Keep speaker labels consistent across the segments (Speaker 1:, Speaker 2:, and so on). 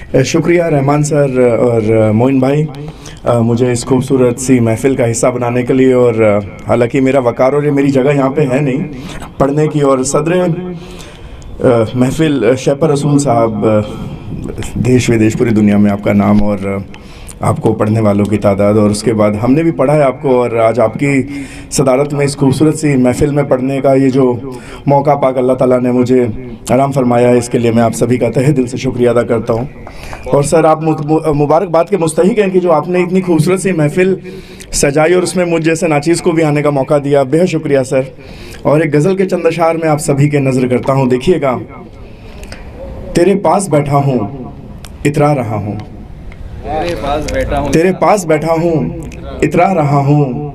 Speaker 1: शुक्रिया रहमान सर और मोइन भाई, मुझे इस खूबसूरत सी महफ़िल का हिस्सा बनाने के लिए। और हालांकि मेरा वक़ार और ये मेरी जगह यहाँ पे है नहीं पढ़ने की। और सदर महफ़िल शैपर रसूल साहब, देश विदेश पूरी दुनिया में आपका नाम और आपको पढ़ने वालों की तादाद, और उसके बाद हमने भी पढ़ा है आपको। और आज आपकी सदारत में इस खूबसूरत सी महफ़िल में पढ़ने का ये जो मौका पाक अल्लाह ताला ने मुझे आराम फरमाया है, इसके लिए मैं आप सभी का तहे दिल से शुक्रिया अदा करता हूँ। और सर, आप मुबारकबाद के मुस्तहिक हैं कि जो आपने इतनी खूबसूरत सी महफ़िल सजाई और उसमें मुझ जैसे नाचीज़ को भी आने का मौका दिया, बेहद शुक्रिया सर। और एक गज़ल के चंद अशार में आप सभी के नज़र करता हूँ, देखिएगा। तेरे पास बैठा हूँ इतरा रहा हूँ, तेरे पास बैठा हूँ इतरा रहा हूँ,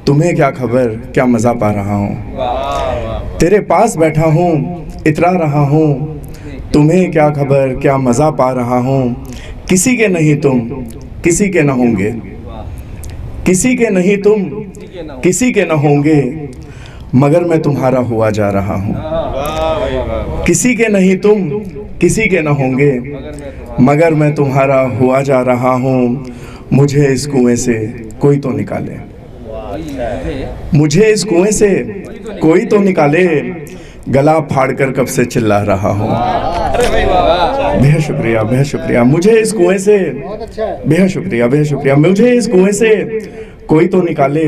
Speaker 1: तुम्हें क्या खबर क्या मज़ा पा रहा हूँ। तेरे पास बैठा हूँ इतरा रहा हूँ, तुम्हें क्या खबर क्या मज़ा पा रहा हूँ। किसी के नहीं तुम किसी के न होंगे, किसी के नहीं तुम किसी के न होंगे, मगर मैं तुम्हारा हुआ जा रहा हूँ। किसी के नहीं तुम किसी के न होंगे, मगर मैं तुम्हारा हुआ जा रहा हूँ। मुझे इस कुएं से कोई तो निकाले, मुझे इस कुएं से कोई तो निकाले, गला फाड़कर कब से चिल्ला रहा हूँ। बेहद शुक्रिया, बेहद शुक्रिया। मुझे इस कुएं से, बेहद शुक्रिया, बेहद शुक्रिया। मुझे इस कुएं से कोई तो निकाले,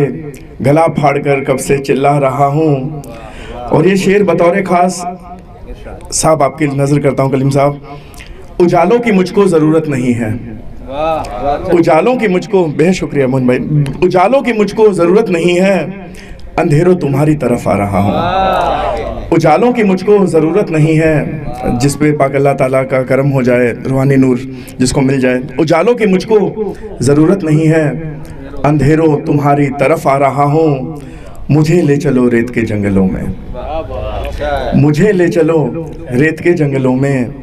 Speaker 1: गला फाड़कर कब से चिल्ला रहा हूँ। और ये शेर बतौर ख़ास साहब आपकी नज़र करता हूँ कलीम साहब। उजालों की मुझको ज़रूरत नहीं है, उजालों की मुझको, बेहद शुक्रिया मोहन भाई। उजालों की मुझको ज़रूरत नहीं है, अंधेरों तुम्हारी तरफ आ रहा हूँ। उजालों की मुझको ज़रूरत नहीं है, जिस पे पाक अल्लाह ताला का करम हो जाए, रूहानी नूर जिसको मिल जाए। उजालों की मुझको ज़रूरत नहीं है, अंधेरों तुम्हारी तरफ आ रहा हूँ। मुझे ले चलो रेत के जंगलों में, मुझे ले चलो रेत के जंगलों में,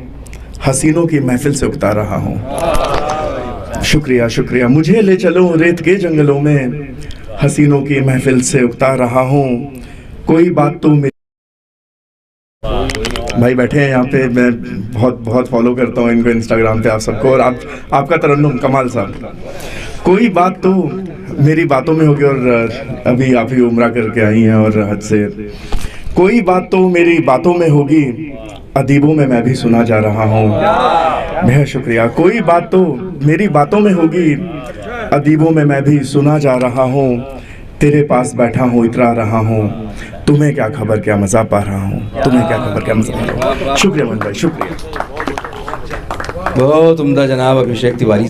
Speaker 1: हसीनों की महफिल से उगता रहा हूँ। शुक्रिया, शुक्रिया। मुझे ले चलो रेत के जंगलों में, हसीनों की महफिल से उगता रहा हूँ। कोई बात तो मेरी, भाई बैठे हैं यहाँ पे, मैं बहुत फॉलो करता हूँ इनको इंस्टाग्राम पे आप सबको, और आपका तरन्नुम कमाल साहब। कोई बात तो मेरी बातों में होगी, और अभी आप ही उम्रा करके आई हैं और हज से। कोई बात तो मेरी बातों में होगी, अदीबों में मैं भी सुना जा रहा हूँ। बेहद शुक्रिया। कोई बात तो मेरी बातों में होगी, अदीबों में मैं भी सुना जा रहा हूँ। तेरे पास बैठा हूँ इतरा रहा हूँ, तुम्हें क्या खबर क्या मज़ा पा रहा हूँ, तुम्हें क्या खबर क्या मज़ा पा रहा हूँ। शुक्रिया मन भाई, शुक्रिया।
Speaker 2: बहुत उम्दा जनाब अभिषेक तिवारी।